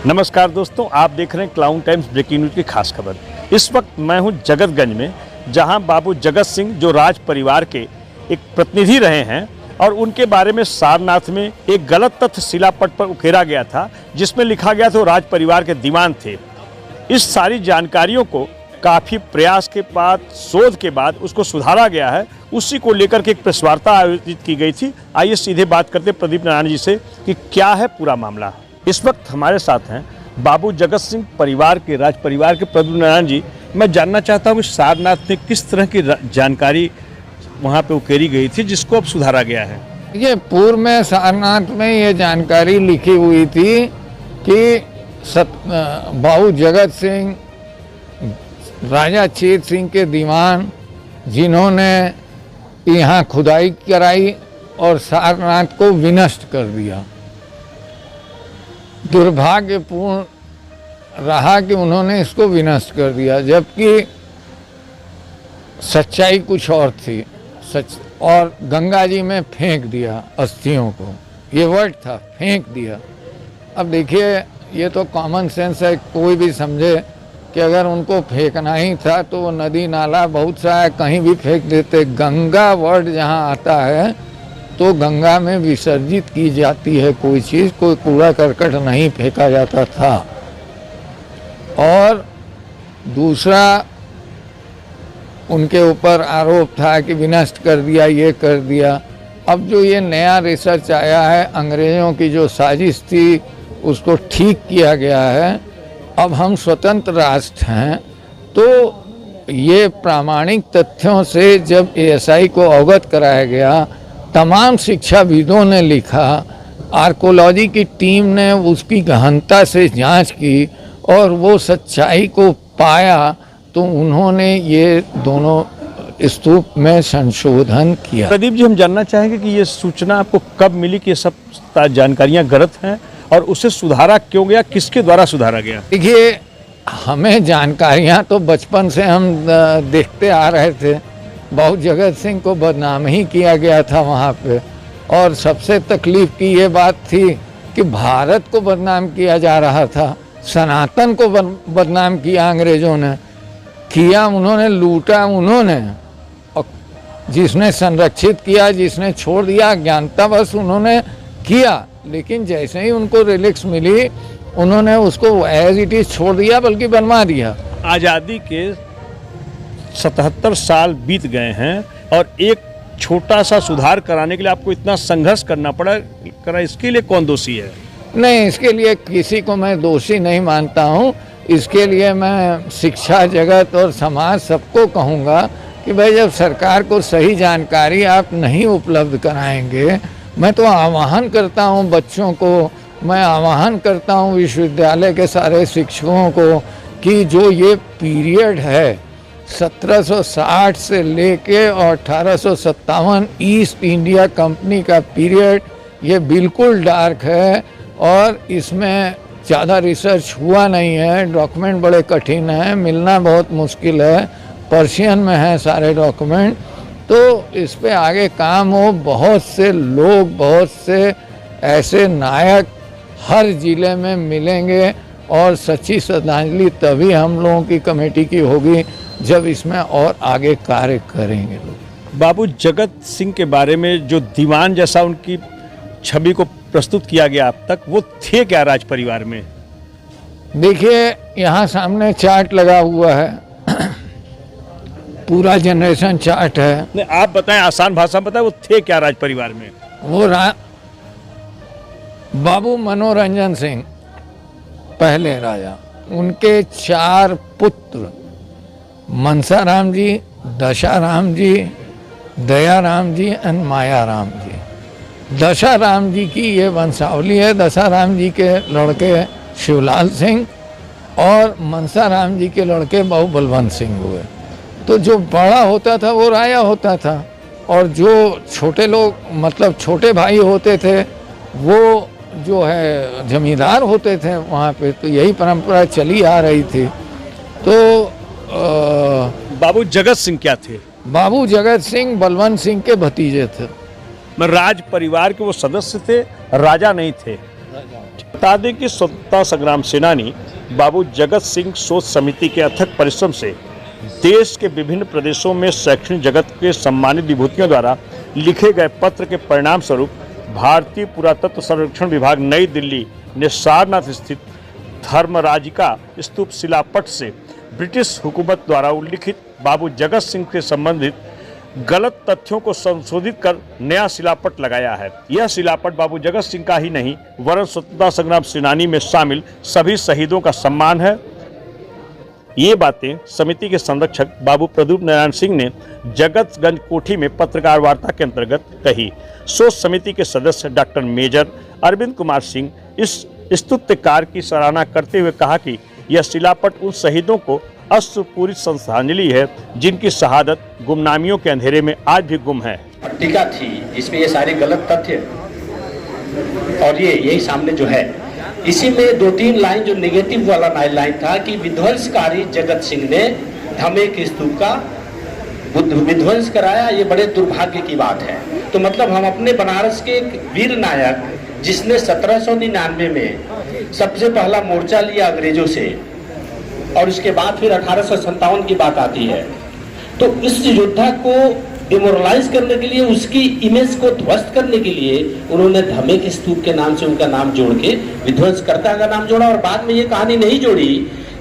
नमस्कार दोस्तों, आप देख रहे हैं क्लाउन टाइम्स ब्रेकिंग न्यूज की खास खबर। इस वक्त मैं हूं जगतगंज में, जहां बाबू जगत सिंह जो राज परिवार के एक प्रतिनिधि रहे हैं और उनके बारे में सारनाथ में एक गलत तथ्य शिलापट पर उकेरा गया था, जिसमें लिखा गया था वो राज परिवार के दीवान थे। इस सारी जानकारियों को काफ़ी प्रयास के बाद, शोध के बाद उसको सुधारा गया है। उसी को लेकर के एक प्रेस वार्ता आयोजित की गई थी। आइए सीधे बात करते हैं प्रदीप नारायण जी से कि क्या है पूरा मामला। इस वक्त हमारे साथ हैं बाबू जगत सिंह परिवार के, राज परिवार के प्रदीप नारायण जी। मैं जानना चाहता हूँ कि सारनाथ में किस तरह की जानकारी वहाँ पे उकेरी गई थी जिसको अब सुधारा गया है। ये पूर्व में सारनाथ में ये जानकारी लिखी हुई थी कि बाबू जगत सिंह राजा चेत सिंह के दीवान, जिन्होंने यहाँ खुदाई कराई और सारनाथ को विनष्ट कर दिया। दुर्भाग्यपूर्ण रहा कि उन्होंने इसको विनष्ट कर दिया, जबकि सच्चाई कुछ और थी। और गंगा जी में फेंक दिया अस्थियों को, ये वर्ड था, फेंक दिया। अब देखिए, ये तो कॉमन सेंस है, कोई भी समझे कि अगर उनको फेंकना ही था तो वो नदी नाला बहुत सा है, कहीं भी फेंक देते। गंगा वर्ड जहाँ आता है तो गंगा में विसर्जित की जाती है कोई चीज़, कोई कूड़ा करकट नहीं फेंका जाता था। और दूसरा, उनके ऊपर आरोप था कि विनष्ट कर दिया, ये कर दिया। अब जो ये नया रिसर्च आया है, अंग्रेज़ों की जो साजिश थी उसको ठीक किया गया है। अब हम स्वतंत्र राष्ट्र हैं, तो ये प्रामाणिक तथ्यों से जब एएसआई को अवगत कराया गया, तमाम शिक्षाविदों ने लिखा, आर्कोलॉजी की टीम ने उसकी गहनता से जांच की और वो सच्चाई को पाया, तो उन्होंने ये दोनों स्तूप में संशोधन किया। प्रदीप जी, हम जानना चाहेंगे कि ये सूचना आपको कब मिली कि ये सब जानकारियाँ गलत हैं और उसे सुधारा क्यों गया, किसके द्वारा सुधारा गया? देखिए, हमें जानकारियाँ तो बचपन से हम देखते आ रहे थे। बाबू जगत सिंह को बदनाम ही किया गया था वहाँ पे, और सबसे तकलीफ की ये बात थी कि भारत को बदनाम किया जा रहा था। सनातन को बदनाम किया अंग्रेज़ों ने, किया उन्होंने, लूटा उन्होंने। और जिसने संरक्षित किया, जिसने छोड़ दिया, अज्ञानतावश उन्होंने किया। लेकिन जैसे ही उनको रिलीक्स मिली, उन्होंने उसको एज इट इज छोड़ दिया, बल्कि बनवा दिया। आज़ादी के 77 साल बीत गए हैं और एक छोटा सा सुधार कराने के लिए आपको इतना संघर्ष करना पड़ा, इसके लिए कौन दोषी है? नहीं, इसके लिए किसी को मैं दोषी नहीं मानता हूँ। इसके लिए मैं शिक्षा जगत और समाज सबको कहूँगा कि भाई, जब सरकार को सही जानकारी आप नहीं उपलब्ध कराएंगे, मैं तो आह्वान करता हूँ बच्चों को, मैं आह्वान करता हूँ विश्वविद्यालय के सारे शिक्षकों को कि जो ये पीरियड है 1760 से लेके और 1857 ईस्ट इंडिया कंपनी का पीरियड, ये बिल्कुल डार्क है और इसमें ज़्यादा रिसर्च हुआ नहीं है। डॉक्यूमेंट बड़े कठिन हैं, मिलना बहुत मुश्किल है, पर्शियन में है सारे डॉक्यूमेंट। तो इस पे आगे काम हो। बहुत से लोग, बहुत से ऐसे नायक हर ज़िले में मिलेंगे और सच्ची श्रद्धांजलि तभी हम लोगों की कमेटी की होगी जब इसमें और आगे कार्य करेंगे लोग। बाबू जगत सिंह के बारे में जो दीवान जैसा उनकी छवि को प्रस्तुत किया गया अब तक, वो थे क्या राज परिवार में? देखिए, यहाँ सामने चार्ट लगा हुआ है, पूरा जनरेशन चार्ट है। नहीं, आप बताएं, आसान भाषा में बताएं, वो थे क्या राज परिवार में? वो बाबू मनोरंजन सिंह पहले राजा, उनके 4 पुत्र, मनसाराम जी, दशाराम जी, दयाराम जी और मायाराम जी। दशाराम जी की ये वंशावली है। दशाराम जी के लड़के शिवलाल सिंह और मनसाराम जी के लड़के बाबू बलवंत सिंह हुए। तो जो बड़ा होता था वो राजा होता था, और जो छोटे लोग, मतलब छोटे भाई होते थे, वो जो है जमींदार होते थे वहाँ पे। तो यही परंपरा चली आ रही थी। तो बाबू जगत सिंह क्या थे? बाबू जगत सिंह बलवंत सिंह के भतीजे थे। राज परिवार के वो सदस्य थे, राजा नहीं थे। बता दें कि स्वतंत्रता संग्राम सेनानी बाबू जगत सिंह शोध समिति के अथक परिश्रम से देश के विभिन्न प्रदेशों में शैक्षणिक जगत के सम्मानित विभूतियों द्वारा लिखे गए पत्र के परिणाम स्वरूप भारतीय पुरातत्व सर्वेक्षण विभाग नई दिल्ली ने सारनाथ स्थित धर्मराजिका स्तूप शिलापट से ब्रिटिश हुकूमत द्वारा उल्लिखित बाबू जगत सिंह से संबंधित गलत तथ्यों को संशोधित कर नया शिलापट लगाया है। यह शिलापट बाबू जगत सिंह का ही नहीं वरन स्वतंत्रता संग्राम सेनानी में शामिल सभी शहीदों का सम्मान है। ये बातें समिति के संरक्षक बाबू प्रदीप नारायण सिंह ने जगतगंज कोठी में पत्रकार वार्ता के अंतर्गत कही। शोध समिति के सदस्य डॉक्टर मेजर अरविंद कुमार सिंह इस स्तुत्य कार्य की सराहना करते हुए कहा कि यह शिलापट उन शहीदों को अश्रुपूरित श्रद्धांजलि है जिनकी शहादत गुमनामियों के अंधेरे में आज भी गुम है। पट्टिका थी इसमें ये सारे गलत तथ्य और ये यही सामने जो है इसी में 2-3 लाइन जो नेगेटिव वाला लाइन था कि विध्वंसकारी जगत सिंह ने धमे के स्तूप का विध्वंस कराया, ये बड़े दुर्भाग्य की बात है। तो मतलब हम अपने बनारस के एक वीर नायक जिसने 1799 में सबसे पहला मोर्चा लिया अंग्रेजों से और उसके बाद फिर 1857 की बात आती है, तो इस योद्धा को डिमोरलाइज करने के लिए उसकी इमेज को ध्वस्त करने के लिए उन्होंने धमे के स्तूप के नाम से उनका नाम जोड़ के विध्वंसकर्ता का नाम जोड़ा। और बाद में ये कहानी नहीं जोड़ी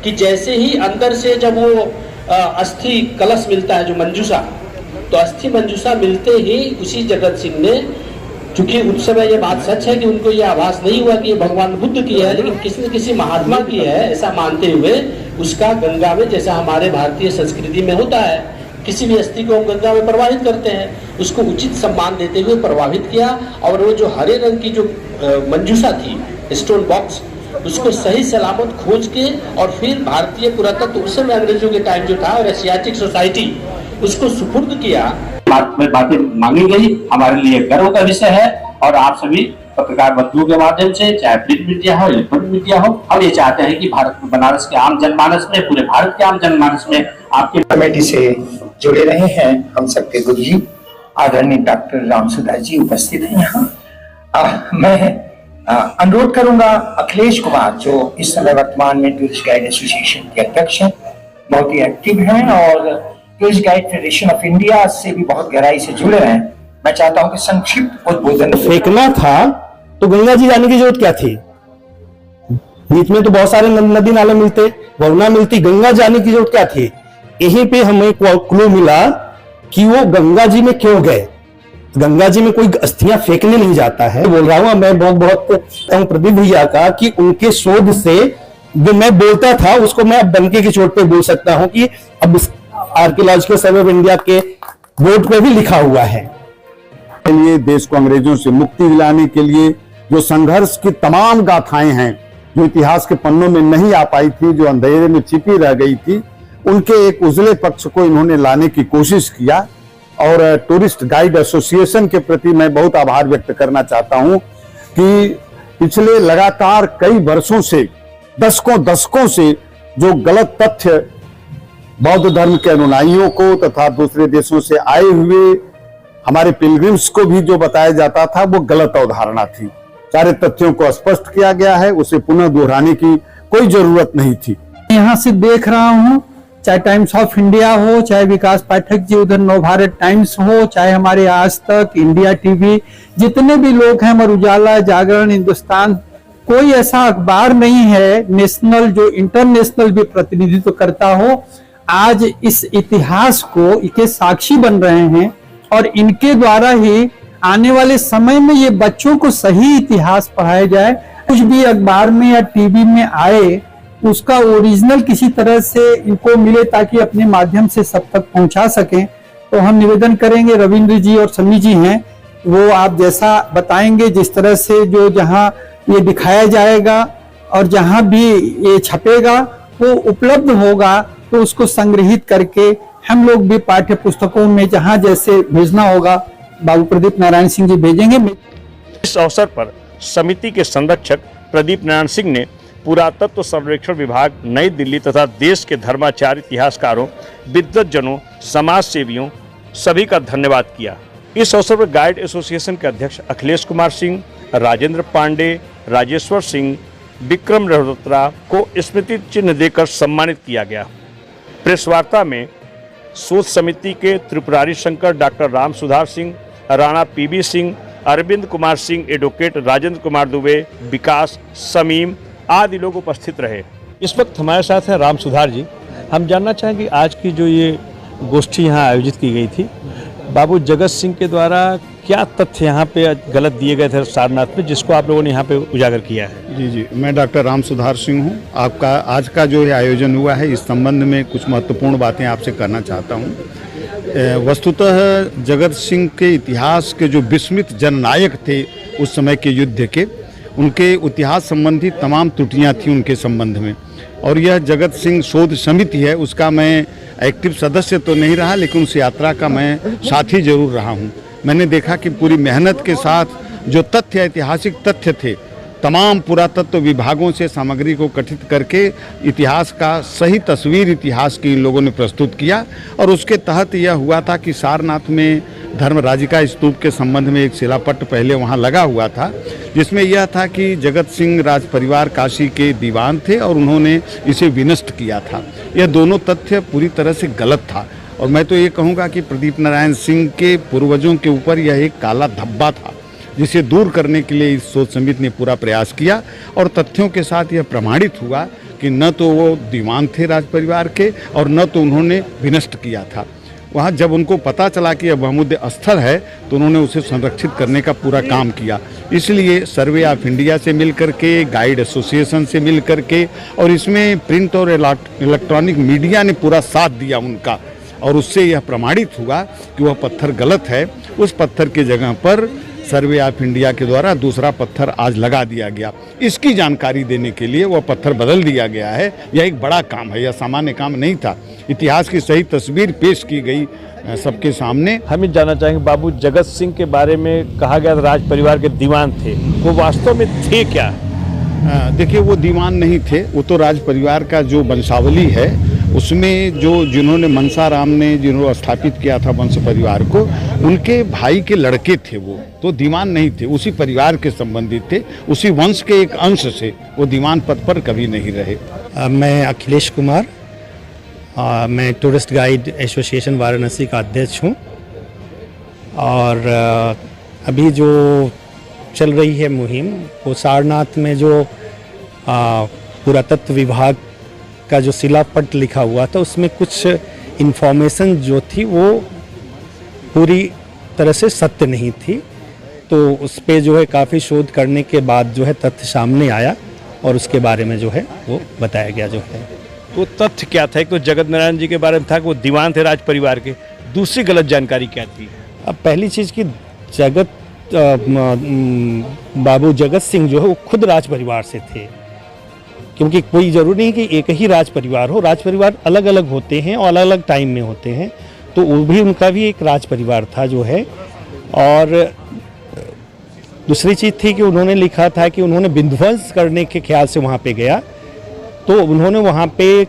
कि जैसे ही अंदर से जब वो अस्थि कलश मिलता है जो मंजूषा, तो अस्थि मंजूषा मिलते ही उसी जगत सिंह ने, चूंकि उस समय ये बात सच है कि उनको ये आभास नहीं हुआ कि ये भगवान बुद्ध की है, लेकिन किसी न किसी महात्मा की है ऐसा मानते हुए उसका गंगा में, जैसा हमारे भारतीय संस्कृति में होता है किसी भी अस्थि को हम गंगा में प्रवाहित करते हैं, उसको उचित सम्मान देते हुए प्रवाहित किया। और वो जो हरे रंग की जो मंजूषा थी स्टोन बॉक्स, उसको सही सलामत खोज के और फिर भारतीय पुरातत्व उस समय अंग्रेजों के टाइम जो था और एशियाटिक सोसाइटी उसको सुपुर्द किया। बातें मांगी गई हमारे लिए गर्व का विषय है और आप सभी पत्रकार बंधुओं के माध्यम से, चाहे प्रिंट मीडिया हो इलेक्ट्रॉनिक मीडिया हो, हम ये चाहते हैं कि भारत में, बनारस के आम जनमानस में, पूरे भारत के आम जनमानस में आपकी कमेटी से जुड़े रहे हैं हम सबके गुरु जी आदरणीय डॉक्टर रामसुधा जी उपस्थित हैं यहाँ। मैं अनुरोध करूंगा अखिलेश कुमार जो इस समय वर्तमान में टूरिस्ट गाइड एसोसिएशन के अध्यक्ष हैं, बहुत ही एक्टिव हैं और tourist guide federation of India से भी बहुत गहराई से जुड़े हैं। मैं चाहता हूं कि संक्षिप्त उद्बोधन। फेंकना था तो गंगा जी जाने की जरूरत क्या थी? बीच में तो बहुत सारे नदी नाले मिलते, वरुणा मिलती, गंगा जाने की जरूरत क्या थी? यहीं पे हमें क्लू मिला कि वो गंगा जी में क्यों गए। गंगा जी में कोई अस्थियां फेंकने नहीं जाता है। बोल रहा हूं मैं बहुत प्रदीप भैया का कि उनके शोध से जो मैं बोलता था उसको मैं अब डंके की चोट पे बोल सकता हूं कि अब आर्कियोलॉजिकल सर्वे ऑफ इंडिया के बोर्ड पे भी लिखा हुआ है। के लिए देश को अंग्रेजों से मुक्ति दिलाने के लिए जो संघर्ष की तमाम गाथाएं हैं जो इतिहास के पन्नों में नहीं आ पाई थी, जो अंधेरे में छिपी रह गई थी, उनके एक उजले पक्ष को इन्होंने लाने की कोशिश किया। और टूरिस्ट गाइड एसोसिएशन के प्रति मैं बहुत आभार व्यक्त करना चाहता हूं कि पिछले लगातार कई वर्षों से, दशकों से जो गलत तथ्य बौद्ध धर्म के अनुयायियों को तथा दूसरे देशों से आए हुए हमारे पिलग्रिम्स को भी जो बताया जाता था वो गलत अवधारणा थी। सारे तथ्यों को स्पष्ट किया गया है, उसे पुनः दोहराने की कोई जरूरत नहीं थी। यहाँ से देख रहा हूँ, चाहे टाइम्स ऑफ इंडिया हो, चाहे विकास पाठक जी उधर नवभारत टाइम्स हो, चाहे हमारे आज तक, इंडिया टीवी, जितने भी लोग हैं, अमर उजाला, जागरण, हिंदुस्तान, कोई ऐसा अखबार नहीं है नेशनल जो इंटरनेशनल भी प्रतिनिधित्व करता हो। आज इस इतिहास को के साक्षी बन रहे हैं और इनके द्वारा ही आने वाले समय में ये बच्चों को सही इतिहास पढ़ाया जाए। कुछ भी अखबार में या टीवी में आए उसका ओरिजिनल किसी तरह से इनको मिले ताकि अपने माध्यम से सब तक पहुंचा सकें। तो हम निवेदन करेंगे, रविंद्र जी और समी जी हैं, वो आप जैसा बताएंगे, जिस तरह से जो जहां ये दिखाया जाएगा और जहां भी ये छपेगा वो उपलब्ध होगा, तो उसको संग्रहित करके हम लोग भी पाठ्य पुस्तकों में जहां जैसे भेजना होगा बाबू प्रदीप नारायण सिंह जी भेजेंगे। इस अवसर पर समिति के संरक्षक प्रदीप नारायण सिंह ने पुरातत्व सर्वेक्षण विभाग नई दिल्ली तथा देश के धर्माचार्य, इतिहासकारों, विद्वज्जनों, समाज सेवियों सभी का धन्यवाद किया। इस अवसर पर गाइड एसोसिएशन के अध्यक्ष अखिलेश कुमार सिंह, राजेंद्र पांडे, राजेश्वर सिंह, विक्रम रहोत्रा को स्मृति चिन्ह देकर सम्मानित किया गया। प्रेस वार्ता में शोध समिति के त्रिपुरारी शंकर, डॉक्टर राम सुधार सिंह, राणा पीबी सिंह, अरविंद कुमार सिंह, एडवोकेट राजेंद्र कुमार दुबे, विकास, समीम आदि लोग उपस्थित रहे। इस वक्त हमारे साथ हैं राम सुधार जी। हम जानना चाहेंगे आज की जो ये गोष्ठी यहाँ आयोजित की गई थी, बाबू जगत सिंह के द्वारा क्या तथ्य यहाँ पे गलत दिए गए थे सारनाथ में, जिसको आप लोगों ने यहाँ पे उजागर किया है? जी, मैं डॉक्टर राम सुधार सिंह हूँ। आपका आज का जो ये आयोजन हुआ है, इस संबंध में कुछ महत्वपूर्ण बातें आपसे करना चाहता हूँ। वस्तुतः जगत सिंह के इतिहास के जो विस्मित जननायक थे उस समय के युद्ध के, उनके इतिहास संबंधी तमाम त्रुटियाँ थी उनके संबंध में। और यह जगत सिंह शोध समिति है, उसका मैं एक्टिव सदस्य तो नहीं रहा, लेकिन उस यात्रा का मैं साथी जरूर रहा हूँ। मैंने देखा कि पूरी मेहनत के साथ जो तथ्य, ऐतिहासिक तथ्य थे, तमाम पुरातत्व विभागों से सामग्री को गठित करके इतिहास का सही तस्वीर इतिहास की इन लोगों ने प्रस्तुत किया। और उसके तहत यह हुआ था कि सारनाथ में धर्मराजिका स्तूप के संबंध में एक शिलापट्ट पहले वहाँ लगा हुआ था, जिसमें यह था कि जगत सिंह राज परिवार काशी के दीवान थे और उन्होंने इसे विनष्ट किया था। यह दोनों तथ्य पूरी तरह से गलत था। और मैं तो ये कहूँगा कि प्रदीप नारायण सिंह के पूर्वजों के ऊपर यह एक काला धब्बा था, जिसे दूर करने के लिए इस शोध समिति ने पूरा प्रयास किया। और तथ्यों के साथ यह प्रमाणित हुआ कि न तो वो दीवान थे राज परिवार के और न तो उन्होंने विनष्ट किया था। वहाँ जब उनको पता चला कि यह बहुमुद्दे स्थल है तो उन्होंने उसे संरक्षित करने का पूरा काम किया। इसलिए सर्वे ऑफ इंडिया से मिल करके, गाइड एसोसिएशन से मिल करके, और इसमें प्रिंट और इलेक्ट्रॉनिक मीडिया ने पूरा साथ दिया उनका, और उससे यह प्रमाणित हुआ कि वह पत्थर गलत है। उस पत्थर की जगह पर सर्वे ऑफ इंडिया के द्वारा दूसरा पत्थर आज लगा दिया गया। इसकी जानकारी देने के लिए वह पत्थर बदल दिया गया है। यह एक बड़ा काम है, यह सामान्य काम नहीं था। इतिहास की सही तस्वीर पेश की गई सबके सामने। हम ये जानना चाहेंगे, बाबू जगत सिंह के बारे में कहा गया राज परिवार के दीवान थे, वो वास्तव में थे क्या? देखिए, वो दीवान नहीं थे, वो तो राज परिवार का जो वंशावली है उसमें जिन्होंने मनसाराम ने जिन्होंने स्थापित किया था वंश परिवार को, उनके भाई के लड़के थे। वो तो दीवान नहीं थे, उसी परिवार के संबंधित थे, उसी वंश के एक अंश से। वो दीवान पद पर कभी नहीं रहे। मैं अखिलेश कुमार, मैं टूरिस्ट गाइड एसोसिएशन वाराणसी का अध्यक्ष हूँ। और अभी जो चल रही है मुहिम, वो सारनाथ में जो पुरातत्व विभाग का जो शिलापट्ट लिखा हुआ था, उसमें कुछ इन्फॉर्मेशन जो थी वो पूरी तरह से सत्य नहीं थी। तो उस पर जो है काफ़ी शोध करने के बाद जो है तथ्य सामने आया और उसके बारे में जो है वो बताया गया जो है। तो तथ्य क्या था? एक तो जगत नारायण जी के बारे में था कि वो दीवान थे राज परिवार के, दूसरी गलत जानकारी क्या थी? अब पहली चीज़ की बाबू जगत सिंह जो है वो खुद राज परिवार से थे, क्योंकि कोई ज़रूरी नहीं कि एक ही राज परिवार हो। राज परिवार अलग अलग होते हैं और अलग अलग टाइम में होते हैं, तो वो भी उनका भी एक राज परिवार था जो है। और दूसरी चीज़ थी कि उन्होंने लिखा था कि उन्होंने विध्वंस करने के ख्याल से वहाँ पे गया, तो उन्होंने वहाँ पे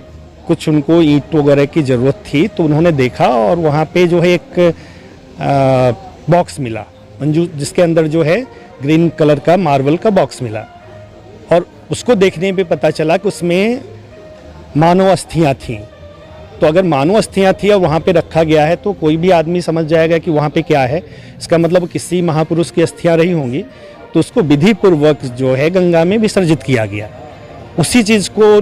कुछ उनको ईंट वगैरह की ज़रूरत थी, तो उन्होंने देखा और वहाँ पे जो है एक बॉक्स मिला मंजू, जिसके अंदर जो है ग्रीन कलर का मार्बल का बॉक्स मिला। और उसको देखने पे पता चला कि उसमें मानव अस्थियाँ थीं। तो अगर मानव अस्थियाँ थी और वहाँ पे रखा गया है तो कोई भी आदमी समझ जाएगा कि वहाँ पे क्या है। इसका मतलब किसी महापुरुष की अस्थियाँ रही होंगी, तो उसको विधि पूर्वक जो है गंगा में विसर्जित किया गया। उसी चीज़ को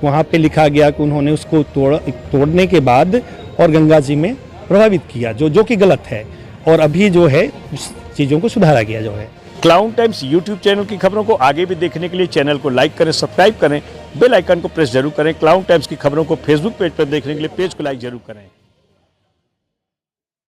वहाँ पे लिखा गया कि उन्होंने उसको तोड़ने के बाद और गंगा जी में प्रभावित किया, जो कि गलत है। और अभी जो है उस चीज़ों को सुधारा गया जो है। क्लाउन टाइम्स यूट्यूब चैनल की खबरों को आगे भी देखने के लिए चैनल को लाइक करें, सब्सक्राइब करें, बेल आइकन को प्रेस जरूर करें। क्लाउन टाइम्स की खबरों को फेसबुक पेज पर देखने के लिए पेज को लाइक जरूर करें।